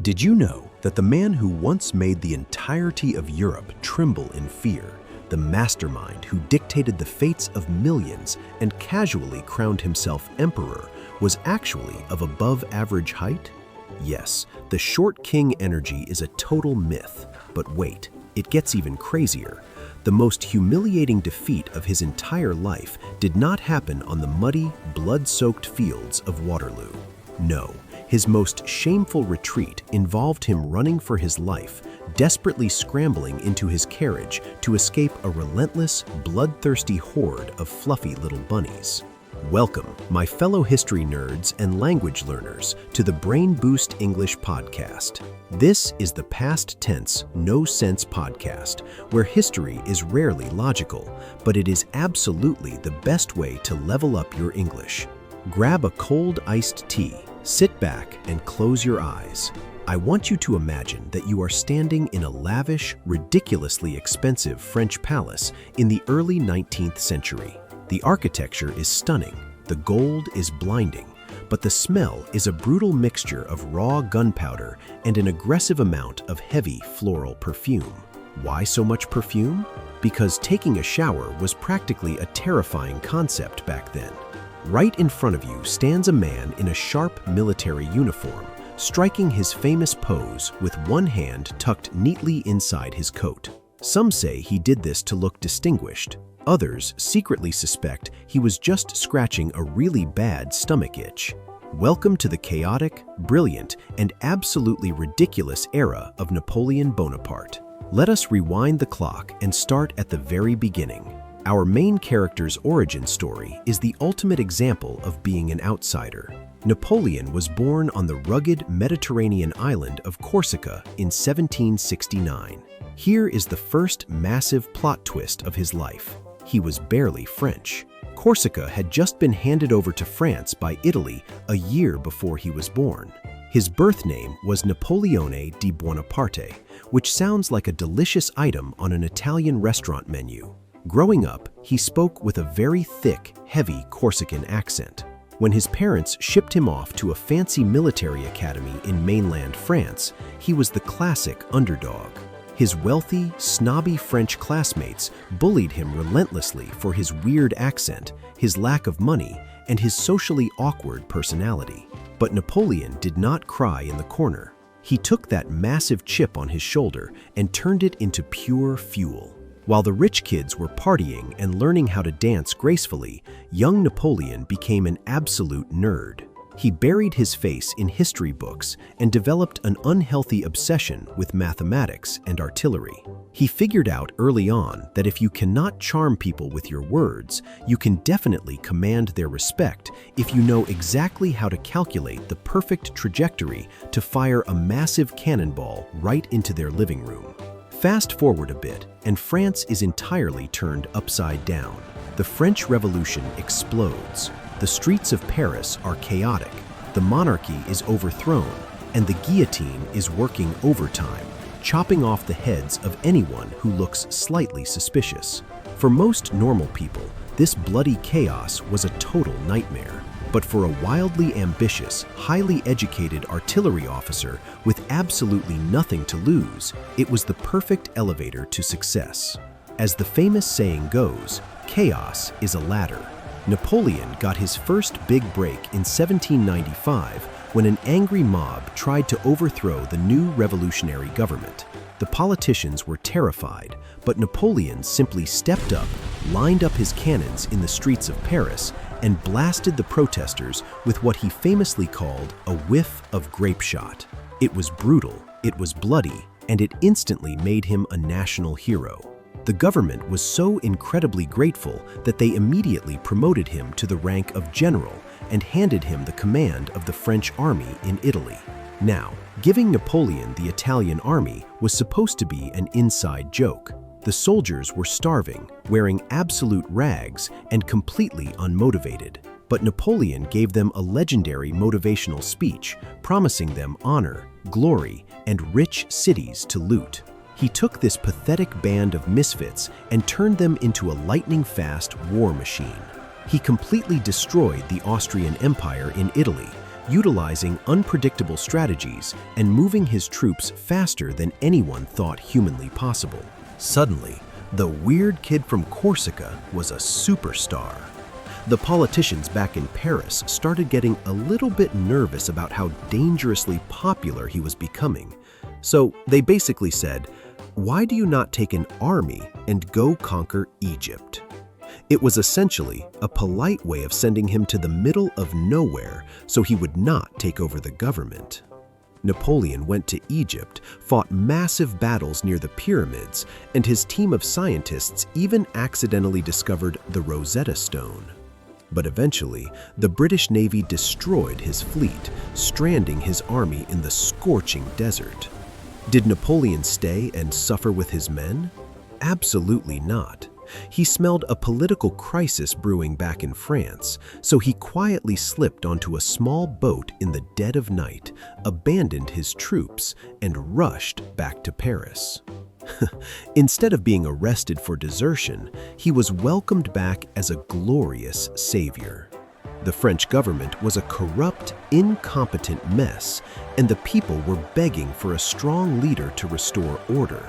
Did you know that the man who once made the entirety of Europe tremble in fear, the mastermind who dictated the fates of millions and casually crowned himself emperor, was actually of above-average height? Yes, the short king energy is a total myth, but wait, it gets even crazier. The most humiliating defeat of his entire life did not happen on the muddy, blood-soaked fields of Waterloo. No, his most shameful retreat involved him running for his life, desperately scrambling into his carriage to escape a relentless, bloodthirsty horde of fluffy little bunnies. Welcome, my fellow history nerds and language learners, to the BrainBoost English Podcast. This is the past tense, no sense podcast, where history is rarely logical, but it is absolutely the best way to level up your English. Grab a cold iced tea, sit back, and close your eyes. I want you to imagine that you are standing in a lavish, ridiculously expensive French palace in the early 19th century. The architecture is stunning, the gold is blinding, but the smell is a brutal mixture of raw gunpowder and an aggressive amount of heavy floral perfume. Why so much perfume? Because taking a shower was practically a terrifying concept back then. Right in front of you stands a man in a sharp military uniform, striking his famous pose with one hand tucked neatly inside his coat. Some say he did this to look distinguished. Others secretly suspect he was just scratching a really bad stomach itch. Welcome to the chaotic, brilliant, and absolutely ridiculous era of Napoleon Bonaparte. Let us rewind the clock and start at the very beginning. Our main character's origin story is the ultimate example of being an outsider. Napoleon was born on the rugged Mediterranean island of Corsica in 1769. Here is the first massive plot twist of his life. He was barely French. Corsica had just been handed over to France by Italy a year before he was born. His birth name was Napoleone di Bonaparte, which sounds like a delicious item on an Italian restaurant menu. Growing up, he spoke with a very thick, heavy Corsican accent. When his parents shipped him off to a fancy military academy in mainland France, he was the classic underdog. His wealthy, snobby French classmates bullied him relentlessly for his weird accent, his lack of money, and his socially awkward personality. But Napoleon did not cry in the corner. He took that massive chip on his shoulder and turned it into pure fuel. While the rich kids were partying and learning how to dance gracefully, young Napoleon became an absolute nerd. He buried his face in history books and developed an unhealthy obsession with mathematics and artillery. He figured out early on that if you cannot charm people with your words, you can definitely command their respect if you know exactly how to calculate the perfect trajectory to fire a massive cannonball right into their living room. Fast forward a bit, and France is entirely turned upside down. The French Revolution explodes. The streets of Paris are chaotic. The monarchy is overthrown, and the guillotine is working overtime, chopping off the heads of anyone who looks slightly suspicious. For most normal people, this bloody chaos was a total nightmare. But for a wildly ambitious, highly educated artillery officer with absolutely nothing to lose, it was the perfect elevator to success. As the famous saying goes, chaos is a ladder. Napoleon got his first big break in 1795 when an angry mob tried to overthrow the new revolutionary government. The politicians were terrified, but Napoleon simply stepped up, lined up his cannons in the streets of Paris, and blasted the protesters with what he famously called a whiff of grape shot. It was brutal, it was bloody, and it instantly made him a national hero. The government was so incredibly grateful that they immediately promoted him to the rank of general and handed him the command of the French army in Italy. Now, giving Napoleon the Italian army was supposed to be an inside joke. The soldiers were starving, wearing absolute rags, and completely unmotivated. But Napoleon gave them a legendary motivational speech, promising them honor, glory, and rich cities to loot. He took this pathetic band of misfits and turned them into a lightning-fast war machine. He completely destroyed the Austrian Empire in Italy, utilizing unpredictable strategies and moving his troops faster than anyone thought humanly possible. Suddenly, the weird kid from Corsica was a superstar. The politicians back in Paris started getting a little bit nervous about how dangerously popular he was becoming. So they basically said, "Why do you not take an army and go conquer Egypt?" It was essentially a polite way of sending him to the middle of nowhere so he would not take over the government. Napoleon went to Egypt, fought massive battles near the pyramids, and his team of scientists even accidentally discovered the Rosetta Stone. But eventually, the British Navy destroyed his fleet, stranding his army in the scorching desert. Did Napoleon stay and suffer with his men? Absolutely not. He smelled a political crisis brewing back in France, so he quietly slipped onto a small boat in the dead of night, abandoned his troops, and rushed back to Paris. Instead of being arrested for desertion, he was welcomed back as a glorious savior. The French government was a corrupt, incompetent mess, and the people were begging for a strong leader to restore order.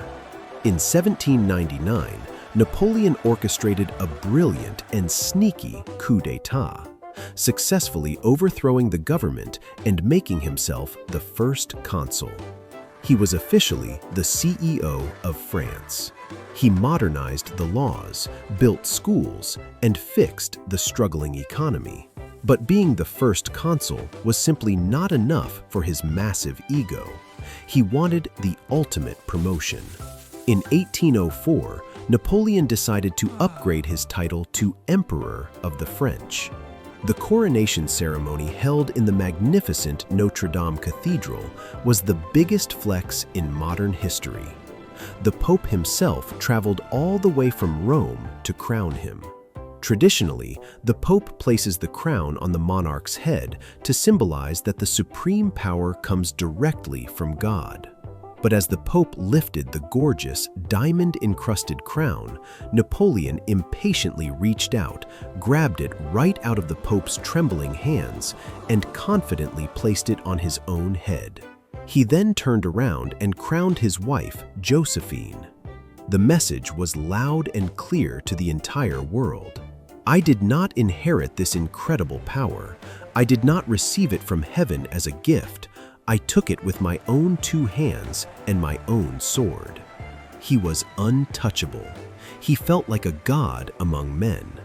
In 1799, Napoleon orchestrated a brilliant and sneaky coup d'état, successfully overthrowing the government and making himself the first consul. He was officially the CEO of France. He modernized the laws, built schools, and fixed the struggling economy. But being the first consul was simply not enough for his massive ego. He wanted the ultimate promotion. In 1804, Napoleon decided to upgrade his title to Emperor of the French. The coronation ceremony held in the magnificent Notre Dame Cathedral was the biggest flex in modern history. The Pope himself traveled all the way from Rome to crown him. Traditionally, the Pope places the crown on the monarch's head to symbolize that the supreme power comes directly from God. But as the Pope lifted the gorgeous, diamond-encrusted crown, Napoleon impatiently reached out, grabbed it right out of the Pope's trembling hands, and confidently placed it on his own head. He then turned around and crowned his wife, Josephine. The message was loud and clear to the entire world. I did not inherit this incredible power. I did not receive it from heaven as a gift. I took it with my own 2 hands and my own sword. He was untouchable. He felt like a god among men.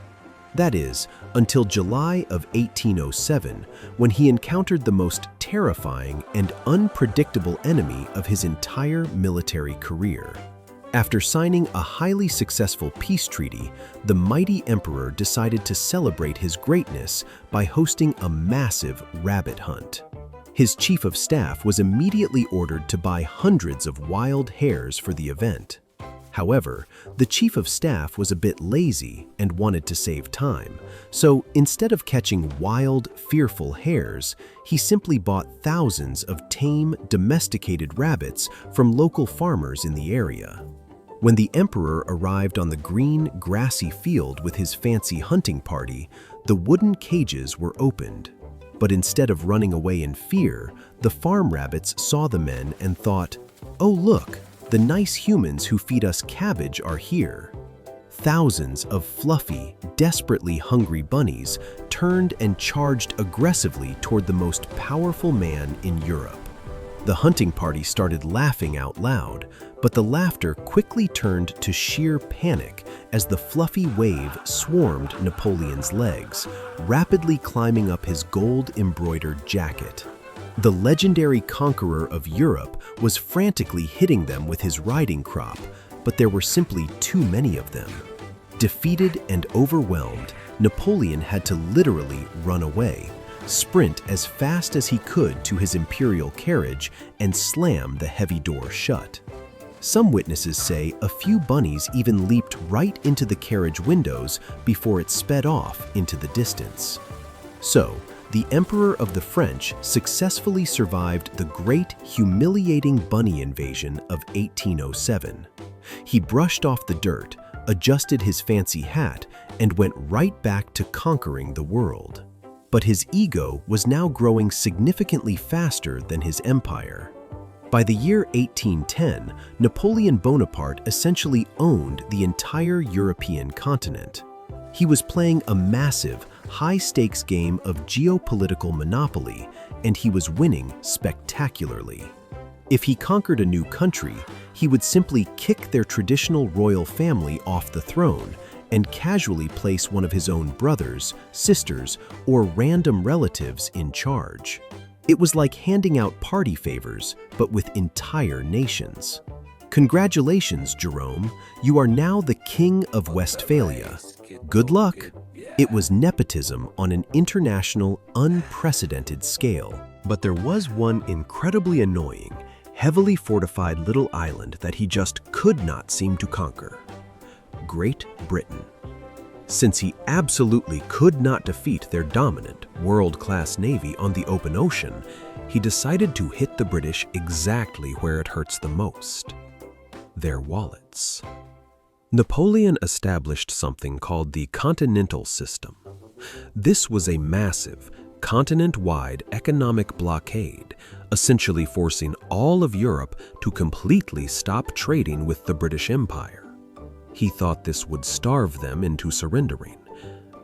That is, until July of 1807, when he encountered the most terrifying and unpredictable enemy of his entire military career. After signing a highly successful peace treaty, the mighty emperor decided to celebrate his greatness by hosting a massive rabbit hunt. His chief of staff was immediately ordered to buy hundreds of wild hares for the event. However, the chief of staff was a bit lazy and wanted to save time, so instead of catching wild, fearful hares, he simply bought thousands of tame, domesticated rabbits from local farmers in the area. When the emperor arrived on the green, grassy field with his fancy hunting party, the wooden cages were opened. But instead of running away in fear, the farm rabbits saw the men and thought, "Oh look, the nice humans who feed us cabbage are here." Thousands of fluffy, desperately hungry bunnies turned and charged aggressively toward the most powerful man in Europe. The hunting party started laughing out loud, but the laughter quickly turned to sheer panic as the fluffy wave swarmed Napoleon's legs, rapidly climbing up his gold-embroidered jacket. The legendary conqueror of Europe was frantically hitting them with his riding crop, but there were simply too many of them. Defeated and overwhelmed, Napoleon had to literally run away, sprint as fast as he could to his imperial carriage, and slam the heavy door shut. Some witnesses say a few bunnies even leaped right into the carriage windows before it sped off into the distance. So, the Emperor of the French successfully survived the great, humiliating bunny invasion of 1807. He brushed off the dirt, adjusted his fancy hat, and went right back to conquering the world. But his ego was now growing significantly faster than his empire. By the year 1810, Napoleon Bonaparte essentially owned the entire European continent. He was playing a massive, high-stakes game of geopolitical monopoly, and he was winning spectacularly. If he conquered a new country, he would simply kick their traditional royal family off the throne and casually place one of his own brothers, sisters, or random relatives in charge. It was like handing out party favors, but with entire nations. Congratulations, Jerome, you are now the King of Westphalia. Good luck. It was nepotism on an international, unprecedented scale. But there was one incredibly annoying, heavily fortified little island that he just could not seem to conquer: Great Britain. Since he absolutely could not defeat their dominant, world-class navy on the open ocean, he decided to hit the British exactly where it hurts the most: their wallets. Napoleon established something called the Continental System. This was a massive, continent-wide economic blockade, essentially forcing all of Europe to completely stop trading with the British Empire. He thought this would starve them into surrendering.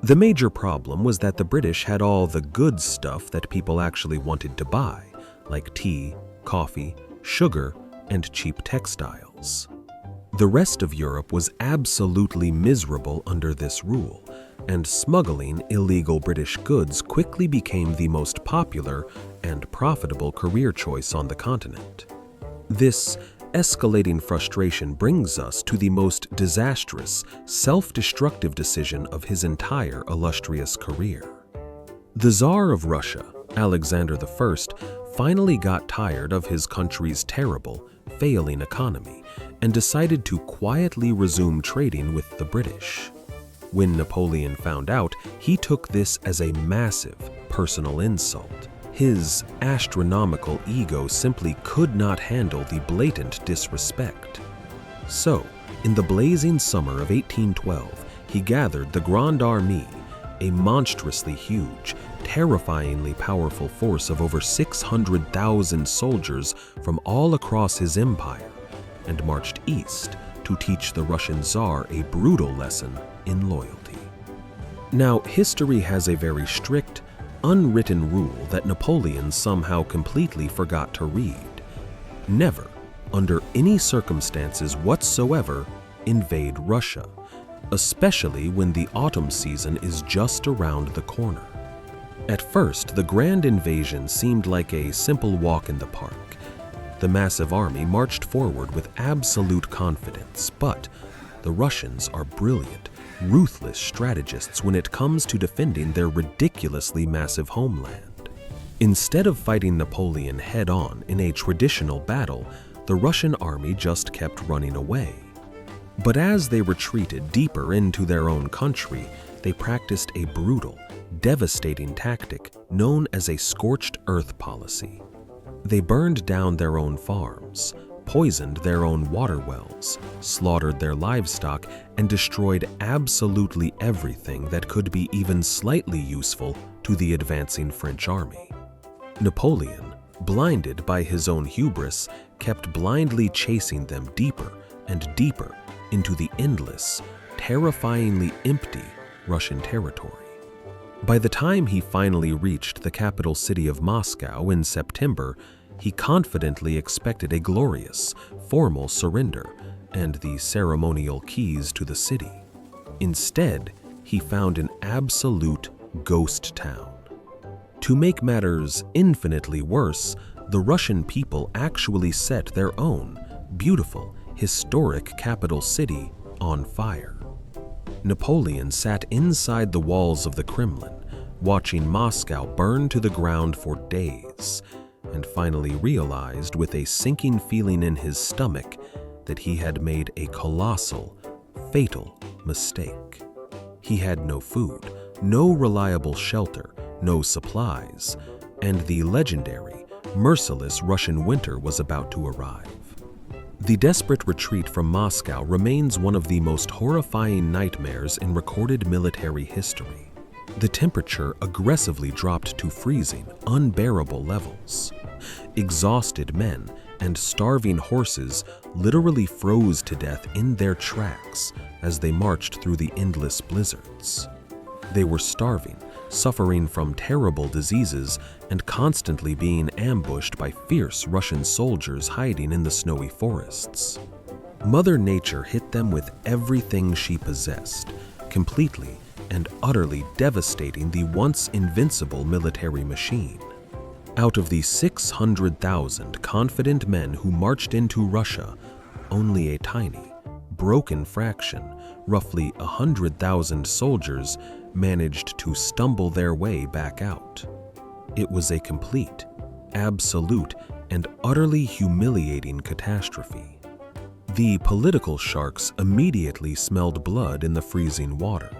The major problem was that the British had all the good stuff that people actually wanted to buy, like tea, coffee, sugar, and cheap textiles. The rest of Europe was absolutely miserable under this rule, and smuggling illegal British goods quickly became the most popular and profitable career choice on the continent. This escalating frustration brings us to the most disastrous, self-destructive decision of his entire illustrious career. The Tsar of Russia, Alexander I, finally got tired of his country's terrible, failing economy and decided to quietly resume trading with the British. When Napoleon found out, he took this as a massive personal insult. His astronomical ego simply could not handle the blatant disrespect. So, in the blazing summer of 1812, he gathered the Grande Armée, a monstrously huge, terrifyingly powerful force of over 600,000 soldiers from all across his empire, and marched east to teach the Russian Tsar a brutal lesson in loyalty. Now, history has a very strict, unwritten rule that Napoleon somehow completely forgot to read: never, under any circumstances whatsoever, invade Russia, especially when the autumn season is just around the corner. At first, the grand invasion seemed like a simple walk in the park. The massive army marched forward with absolute confidence, but the Russians are brilliant, ruthless strategists when it comes to defending their ridiculously massive homeland. Instead of fighting Napoleon head-on in a traditional battle, the Russian army just kept running away. But as they retreated deeper into their own country, they practiced a brutal, devastating tactic known as a scorched earth policy. They burned down their own farms, poisoned their own water wells, slaughtered their livestock, and destroyed absolutely everything that could be even slightly useful to the advancing French army. Napoleon, blinded by his own hubris, kept blindly chasing them deeper and deeper into the endless, terrifyingly empty Russian territory. By the time he finally reached the capital city of Moscow in September, he confidently expected a glorious, formal surrender and the ceremonial keys to the city. Instead, he found an absolute ghost town. To make matters infinitely worse, the Russian people actually set their own beautiful, historic capital city on fire. Napoleon sat inside the walls of the Kremlin, watching Moscow burn to the ground for days, and finally realized with a sinking feeling in his stomach that he had made a colossal, fatal mistake. He had no food, no reliable shelter, no supplies, and the legendary, merciless Russian winter was about to arrive. The desperate retreat from Moscow remains one of the most horrifying nightmares in recorded military history. The temperature aggressively dropped to freezing, unbearable levels. Exhausted men and starving horses literally froze to death in their tracks as they marched through the endless blizzards. They were starving, suffering from terrible diseases, and constantly being ambushed by fierce Russian soldiers hiding in the snowy forests. Mother Nature hit them with everything she possessed, completely and utterly devastating the once invincible military machine. Out of the 600,000 confident men who marched into Russia, only a tiny, broken fraction, roughly 100,000 soldiers, managed to stumble their way back out. It was a complete, absolute, and utterly humiliating catastrophe. The political sharks immediately smelled blood in the freezing water.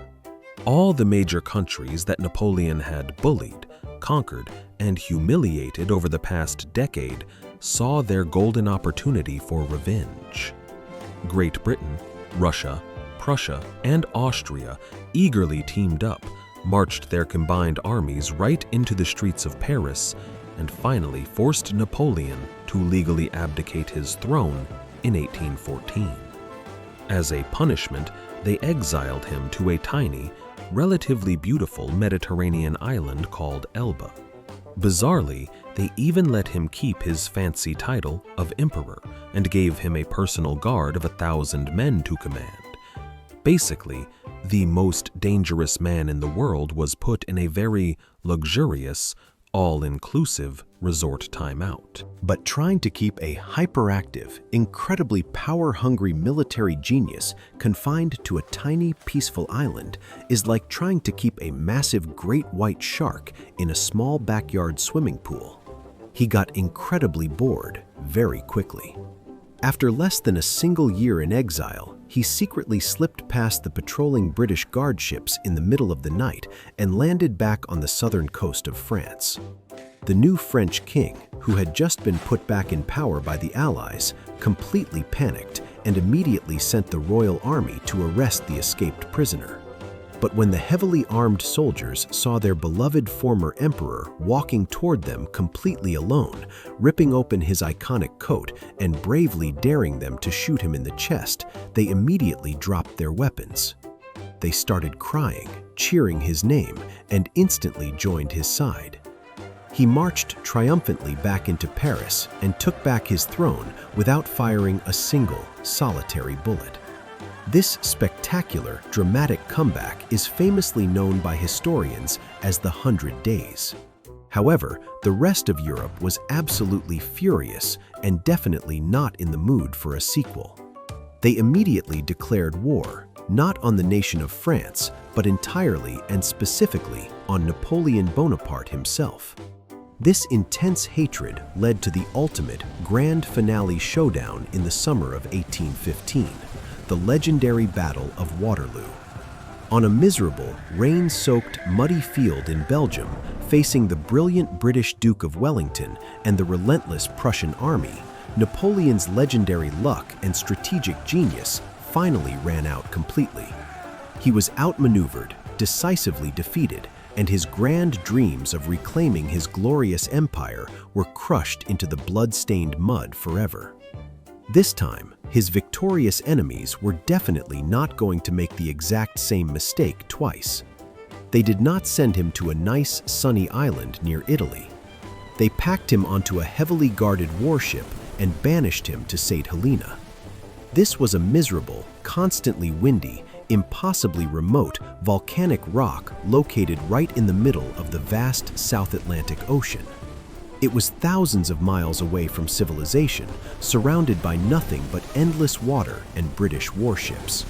All the major countries that Napoleon had bullied, conquered, and humiliated over the past decade saw their golden opportunity for revenge. Great Britain, Russia, Prussia, and Austria eagerly teamed up, marched their combined armies right into the streets of Paris, and finally forced Napoleon to legally abdicate his throne in 1814. As a punishment, they exiled him to a tiny, relatively beautiful Mediterranean island called Elba. Bizarrely, they even let him keep his fancy title of emperor and gave him a personal guard of 1,000 men to command. Basically, the most dangerous man in the world was put in a very luxurious, all-inclusive resort timeout. But trying to keep a hyperactive, incredibly power-hungry military genius confined to a tiny, peaceful island is like trying to keep a massive great white shark in a small backyard swimming pool. He got incredibly bored very quickly. After less than a single year in exile, he secretly slipped past the patrolling British guard ships in the middle of the night and landed back on the southern coast of France. The new French king, who had just been put back in power by the Allies, completely panicked and immediately sent the royal army to arrest the escaped prisoner. But when the heavily armed soldiers saw their beloved former emperor walking toward them completely alone, ripping open his iconic coat and bravely daring them to shoot him in the chest, they immediately dropped their weapons. They started crying, cheering his name, and instantly joined his side. He marched triumphantly back into Paris and took back his throne without firing a single, solitary bullet. This spectacular, dramatic comeback is famously known by historians as the 100 Days. However, the rest of Europe was absolutely furious and definitely not in the mood for a sequel. They immediately declared war, not on the nation of France, but entirely and specifically on Napoleon Bonaparte himself. This intense hatred led to the ultimate grand finale showdown in the summer of 1815. The legendary Battle of Waterloo. On a miserable, rain-soaked, muddy field in Belgium, facing the brilliant British Duke of Wellington and the relentless Prussian army, Napoleon's legendary luck and strategic genius finally ran out completely. He was outmaneuvered, decisively defeated, and his grand dreams of reclaiming his glorious empire were crushed into the blood-stained mud forever. This time, his victorious enemies were definitely not going to make the exact same mistake twice. They did not send him to a nice, sunny island near Italy. They packed him onto a heavily guarded warship and banished him to St. Helena. This was a miserable, constantly windy, impossibly remote volcanic rock located right in the middle of the vast South Atlantic Ocean. It was thousands of miles away from civilization, surrounded by nothing but endless water and British warships.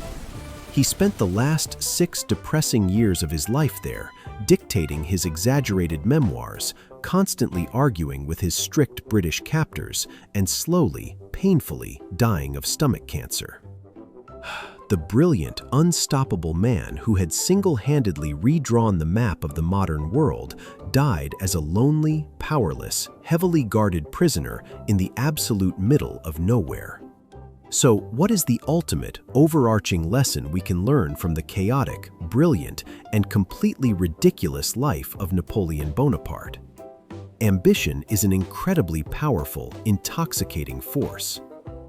He spent the last 6 depressing years of his life there, dictating his exaggerated memoirs, constantly arguing with his strict British captors, and slowly, painfully dying of stomach cancer. The brilliant, unstoppable man who had single-handedly redrawn the map of the modern world died as a lonely, powerless, heavily guarded prisoner in the absolute middle of nowhere. So, what is the ultimate, overarching lesson we can learn from the chaotic, brilliant, and completely ridiculous life of Napoleon Bonaparte? Ambition is an incredibly powerful, intoxicating force.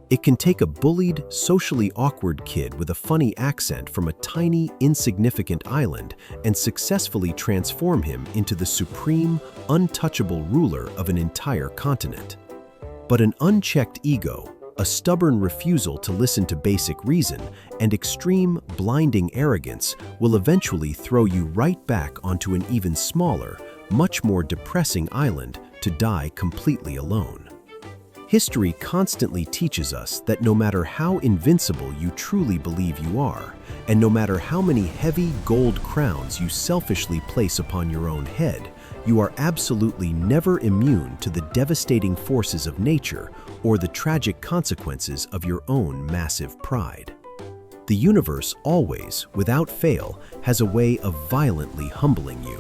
It can take a bullied, socially awkward kid with a funny accent from a tiny, insignificant island and successfully transform him into the supreme, untouchable ruler of an entire continent. But an unchecked ego, a stubborn refusal to listen to basic reason, and extreme, blinding arrogance will eventually throw you right back onto an even smaller, much more depressing island to die completely alone. History constantly teaches us that no matter how invincible you truly believe you are, and no matter how many heavy gold crowns you selfishly place upon your own head, you are absolutely never immune to the devastating forces of nature or the tragic consequences of your own massive pride. The universe always, without fail, has a way of violently humbling you.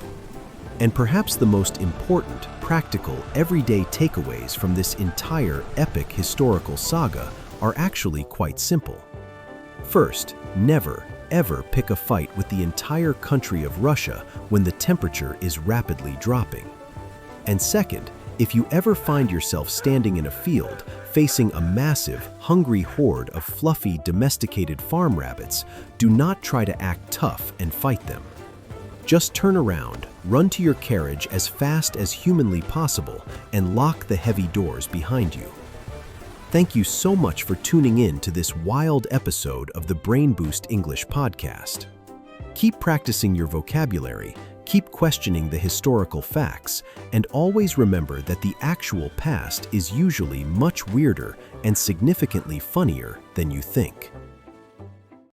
And perhaps the most important, practical, everyday takeaways from this entire epic historical saga are actually quite simple. First, never, ever pick a fight with the entire country of Russia when the temperature is rapidly dropping. And second, if you ever find yourself standing in a field facing a massive, hungry horde of fluffy, domesticated farm rabbits, do not try to act tough and fight them. Just turn around, run to your carriage as fast as humanly possible, and lock the heavy doors behind you. Thank you so much for tuning in to this wild episode of the BrainBoost English Podcast. Keep practicing your vocabulary, keep questioning the historical facts, and always remember that the actual past is usually much weirder and significantly funnier than you think.